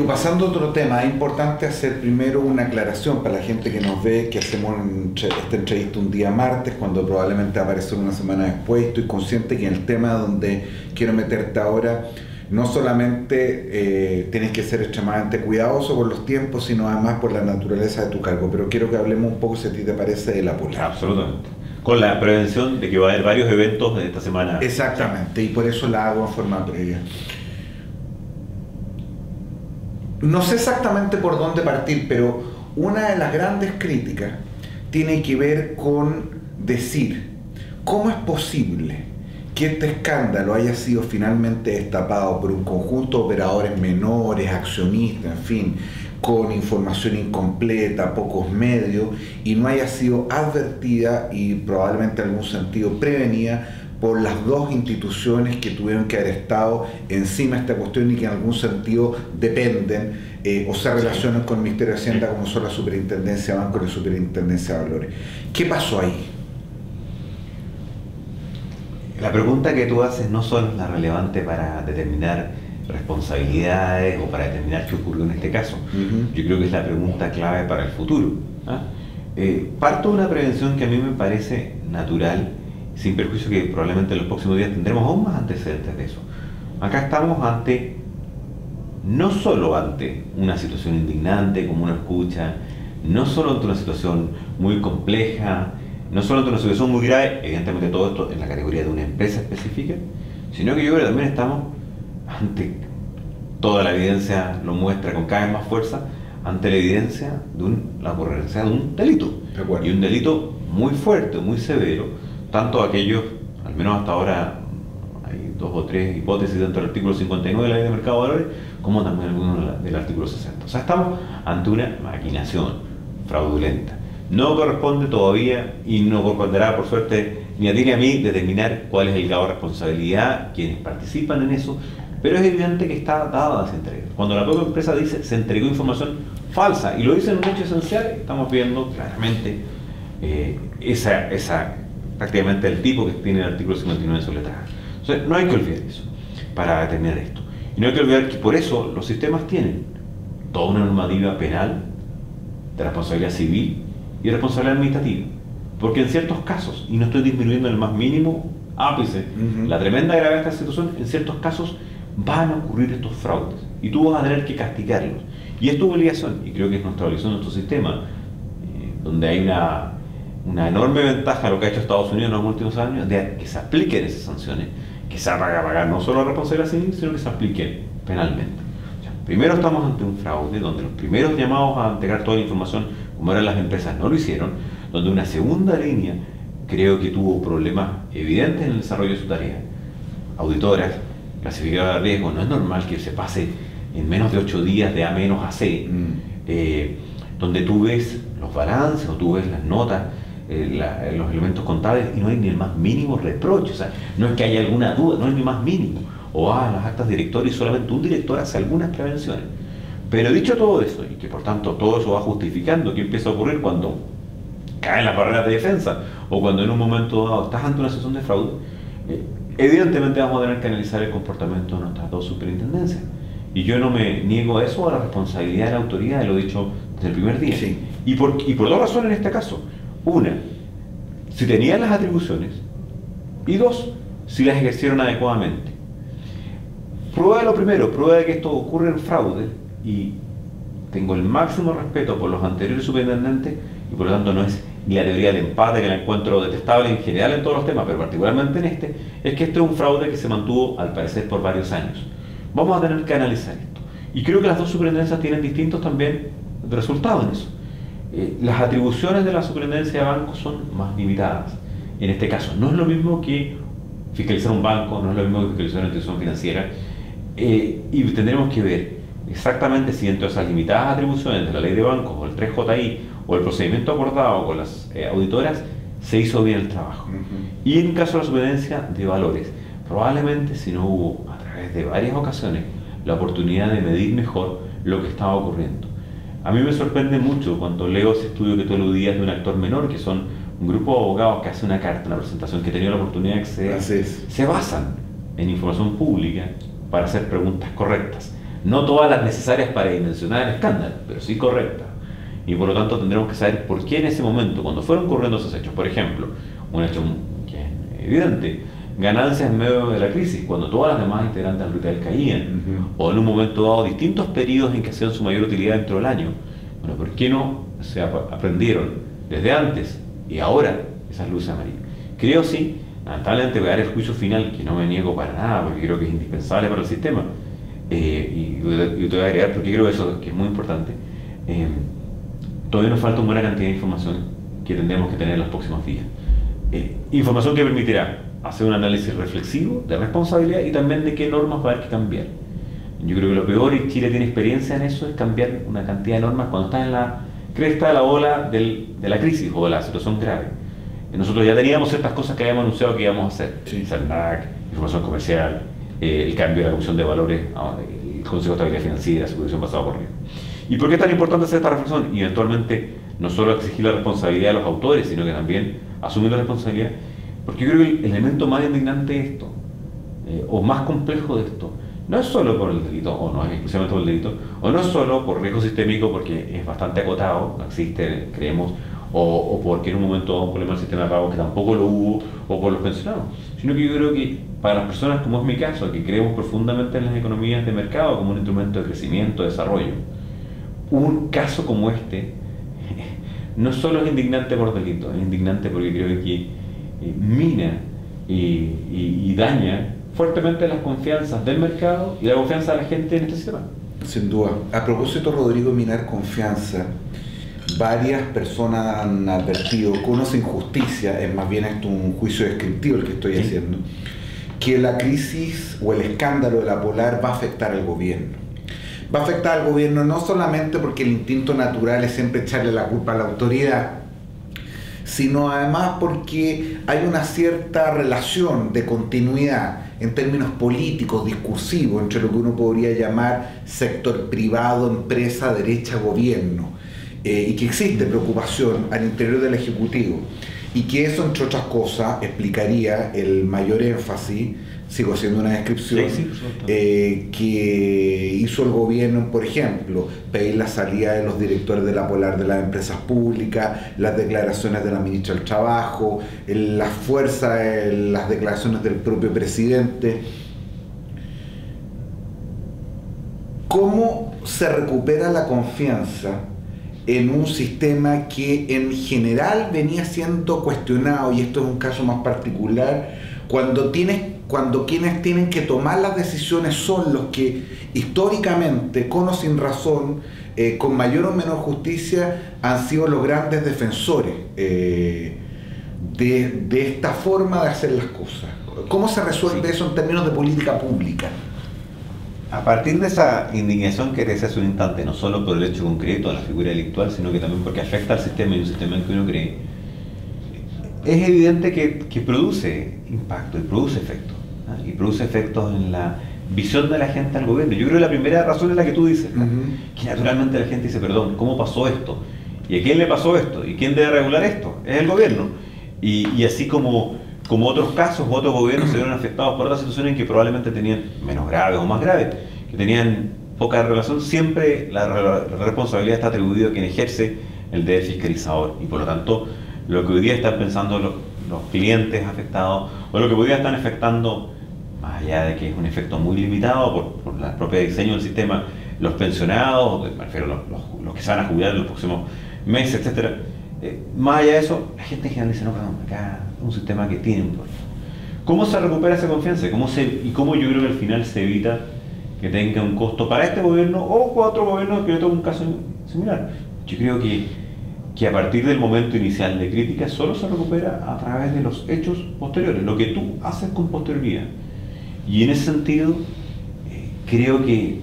pasando a otro tema, es importante hacer primero una aclaración para la gente que nos ve, que hacemos esta entrevista un día martes, cuando probablemente va a aparecer una semana después. Estoy consciente que en el tema donde quiero meterte ahora, no solamente tienes que ser extremadamente cuidadoso con los tiempos, sino además por la naturaleza de tu cargo. Pero quiero que hablemos un poco, si a ti te parece, de la política. Absolutamente. Con la prevención de que va a haber varios eventos de esta semana. Exactamente, y por eso la hago en forma previa. No sé exactamente por dónde partir, pero una de las grandes críticas tiene que ver con decir cómo es posible que este escándalo haya sido finalmente destapado por un conjunto de operadores menores, accionistas, en fin, con información incompleta, pocos medios, y no haya sido advertida y probablemente en algún sentido prevenida por las dos instituciones que tuvieron que haber estado encima de esta cuestión y que en algún sentido dependen o se relacionan con el Ministerio de Hacienda, como son la Superintendencia de Bancos y la Superintendencia de Valores. ¿Qué pasó ahí? La pregunta que tú haces no solo es la relevante para determinar responsabilidades o para determinar qué ocurrió en este caso. Yo creo que es la pregunta clave para el futuro. Parto de una prevención que a mí me parece natural, sin perjuicio que probablemente en los próximos días tendremos aún más antecedentes de eso. Acá estamos no solo ante una situación indignante, como uno escucha, no solo ante una situación muy compleja, no solo ante una situación muy grave, evidentemente todo esto en la categoría de una empresa específica, sino que yo creo que también estamos ante, toda la evidencia lo muestra con cada vez más fuerza, ante la evidencia de la ocurrencia de un delito. Y un delito muy fuerte, muy severo, tanto aquellos, al menos hasta ahora hay 2 o 3 hipótesis dentro del artículo 59 de la Ley de Mercado de Valores, como también algunos del artículo 60. O sea, estamos ante una maquinación fraudulenta. No corresponde todavía, y no corresponderá por suerte ni a ti ni a mí, determinar cuál es el grado de responsabilidad, quienes participan en eso, pero es evidente que está dada esa entrega. Cuando la propia empresa dice se entregó información falsa, y lo dice en un hecho esencial, estamos viendo claramente prácticamente el tipo que tiene el artículo 59 en su letra. Entonces, no hay que olvidar eso para determinar esto. Y no hay que olvidar que por eso los sistemas tienen toda una normativa penal de responsabilidad civil y responsabilidad administrativa. Porque en ciertos casos, y no estoy disminuyendo en el más mínimo ápice, la tremenda gravedad de esta situación, en ciertos casos van a ocurrir estos fraudes y tú vas a tener que castigarlos. Y es tu obligación, y creo que es nuestra obligación, nuestro sistema, donde hay una enorme ventaja lo que ha hecho Estados Unidos en los últimos años, de que se apliquen esas sanciones, que se haga pagar no solo la responsabilidad civil, sino que se apliquen penalmente. O sea, primero estamos ante un fraude, donde los primeros llamados a entregar toda la información, como eran las empresas, no lo hicieron, donde una segunda línea creo que tuvo problemas evidentes en el desarrollo de su tarea. Auditoras, clasificadoras de riesgo, no es normal que se pase en menos de 8 días de A menos a C, donde tú ves los balances o tú ves las notas, los elementos contables y no hay ni el más mínimo reproche. O sea, no es que haya alguna duda, no hay ni más mínimo. O las actas directorias y solamente un director hace algunas prevenciones. Pero dicho todo eso, y que por tanto todo eso va justificando qué empieza a ocurrir cuando caen las barreras de defensa o cuando en un momento dado estás ante una situación de fraude, evidentemente vamos a tener que analizar el comportamiento de nuestras dos superintendencias. Y yo no me niego a eso, a la responsabilidad de la autoridad, lo he dicho desde el primer día. Sí. Y por 2 razones en este caso. Una, si tenían las atribuciones, y 2, si las ejercieron adecuadamente. Prueba de lo primero, prueba de que esto ocurre en fraude, y tengo el máximo respeto por los anteriores superintendentes, y por lo tanto no es ni la teoría del empate, que la encuentro detestable en general en todos los temas, pero particularmente en este, es que este es un fraude que se mantuvo al parecer por varios años. Vamos a tener que analizar esto. Y creo que las dos superintendencias tienen distintos también resultados en eso. Las atribuciones de la superintendencia de bancos son más limitadas. En este caso, no es lo mismo que fiscalizar un banco, no es lo mismo que fiscalizar una institución financiera, y tendremos que ver exactamente si dentro de esas limitadas atribuciones de la ley de bancos o el 3JI o el procedimiento acordado con las auditoras se hizo bien el trabajo. Y en el caso de la superintendencia de valores, probablemente si no hubo a través de varias ocasiones la oportunidad de medir mejor lo que estaba ocurriendo. A mí me sorprende mucho cuando leo ese estudio que tú aludías de un actor menor, que son un grupo de abogados que hace una carta, una presentación, que he tenido la oportunidad de acceder. Se basan en información pública para hacer preguntas correctas. No todas las necesarias para dimensionar el escándalo, pero sí correctas. Y por lo tanto tendremos que saber por qué en ese momento, cuando fueron ocurriendo esos hechos, por ejemplo, un hecho que es evidente, ganancias en medio de la crisis, cuando todas las demás integrantes del retail caían, o en un momento dado distintos periodos en que hacían su mayor utilidad dentro del año. Bueno, ¿por qué no se aprendieron desde antes y ahora esas luces amarillas? Creo sí, lamentablemente voy a dar el juicio final, que no me niego para nada, porque creo que es indispensable para el sistema, y te voy a agregar porque creo eso que es muy importante. Todavía nos falta una buena cantidad de información que tendremos que tener en los próximos días. Información que permitirá hacer un análisis reflexivo de responsabilidad y también de qué normas va a haber que cambiar. Yo creo que lo peor, y Chile tiene experiencia en eso, es cambiar una cantidad de normas cuando está en la cresta de la ola de la crisis o de la situación grave. Nosotros ya teníamos ciertas cosas que habíamos anunciado que íbamos a hacer. Sí. SALNAC, información comercial, el cambio de la Comisión de Valores, el Consejo de Estabilidad Financiera, supervisión basada por riesgo. ¿Y por qué es tan importante hacer esta reflexión? Y eventualmente no solo exigir la responsabilidad de los autores, sino que también asumir la responsabilidad. Porque yo creo que el elemento más indignante de esto, o más complejo de esto, no es solo por el delito, o no es exclusivamente por el delito, o no es solo por riesgo sistémico, porque es bastante acotado, no existe, creemos, o porque en un momento hubo un problema del sistema de pago que tampoco lo hubo, o por los pensionados, sino que yo creo que para las personas, como es mi caso, que creemos profundamente en las economías de mercado como un instrumento de crecimiento, de desarrollo, un caso como este no solo es indignante por delito, es indignante porque creo que mina y daña fuertemente las confianzas del mercado y la confianza de la gente en este sistema. Sin duda. A propósito, Rodrigo, minar confianza, varias personas han advertido que uno sin justicia, es más bien esto un juicio descriptivo el que estoy haciendo, que la crisis o el escándalo de la Polar va a afectar al gobierno. Va a afectar al gobierno no solamente porque el instinto natural es siempre echarle la culpa a la autoridad, sino además porque hay una cierta relación de continuidad en términos políticos, discursivos, entre lo que uno podría llamar sector privado, empresa, derecha, gobierno, y que existe preocupación al interior del Ejecutivo, y que eso, entre otras cosas, explicaría el mayor énfasis, sigo haciendo una descripción, que hizo el gobierno, por ejemplo, pedir la salida de los directores de la Polar de las empresas públicas, las declaraciones de la ministra del Trabajo, la fuerza de las declaraciones del propio presidente. ¿Cómo se recupera la confianza en un sistema que en general venía siendo cuestionado, y esto es un caso más particular, cuando quienes tienen que tomar las decisiones son los que históricamente, con o sin razón, con mayor o menor justicia, han sido los grandes defensores de esta forma de hacer las cosas? ¿Cómo se resuelve eso en términos de política pública? A partir de esa indignación que te decía hace un instante, no solo por el hecho concreto de la figura delictual, sino que también porque afecta al sistema y un sistema en que uno cree, es evidente que produce impacto y produce efectos, ¿no? Y produce efectos en la visión de la gente al gobierno. Yo creo que la primera razón es la que tú dices, ¿no? Que naturalmente la gente dice, perdón, ¿cómo pasó esto? ¿Y a quién le pasó esto? ¿Y quién debe regular esto? Es el gobierno. Y así como otros casos, otros gobiernos se vieron afectados por otras situaciones en que probablemente tenían menos graves o más graves, que tenían poca relación, siempre la responsabilidad está atribuida a quien ejerce el deber fiscalizador. Y por lo tanto, lo que hoy día están pensando los clientes afectados, o lo que hoy día están afectando, más allá de que es un efecto muy limitado por el propio diseño del sistema, los pensionados, me refiero a los que se van a jubilar en los próximos meses, etcétera. Más allá de eso, la gente en general dice, no, perdón, acá es un sistema que tiene un problema. ¿Cómo se recupera esa confianza? ¿Y cómo yo creo que al final se evita que tenga un costo para este gobierno o para otro gobierno que le toque un caso similar? Yo creo que a partir del momento inicial de crítica solo se recupera a través de los hechos posteriores, lo que tú haces con posterioridad. Y en ese sentido, creo que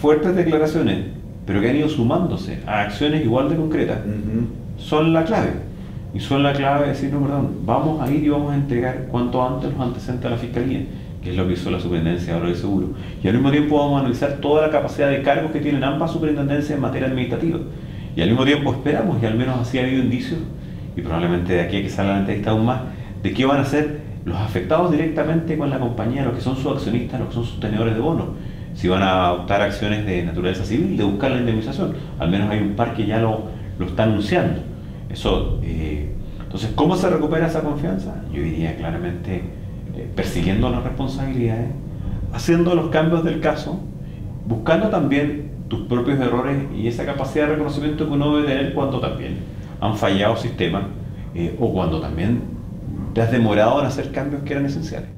fuertes declaraciones, pero que han ido sumándose a acciones igual de concretas, son la clave. Y son la clave de decir, no, perdón, vamos a ir y vamos a entregar cuanto antes los antecedentes a la Fiscalía, que es lo que hizo la Superintendencia de Valores y Seguros. Y al mismo tiempo vamos a analizar toda la capacidad de cargos que tienen ambas superintendencias en materia administrativa. Y al mismo tiempo esperamos, y al menos así ha habido indicios, y probablemente de aquí a que salga la entrevista aún más, de qué van a ser los afectados directamente con la compañía, los que son sus accionistas, los que son sus tenedores de bonos. si van a adoptar acciones de naturaleza civil, de buscar la indemnización. Al menos hay un par que ya lo está anunciando. Eso, entonces, ¿cómo se recupera esa confianza? Yo diría claramente persiguiendo las responsabilidades, haciendo los cambios del caso, buscando también tus propios errores y esa capacidad de reconocimiento que uno debe tener cuando también han fallado sistemas o cuando también te has demorado en hacer cambios que eran esenciales.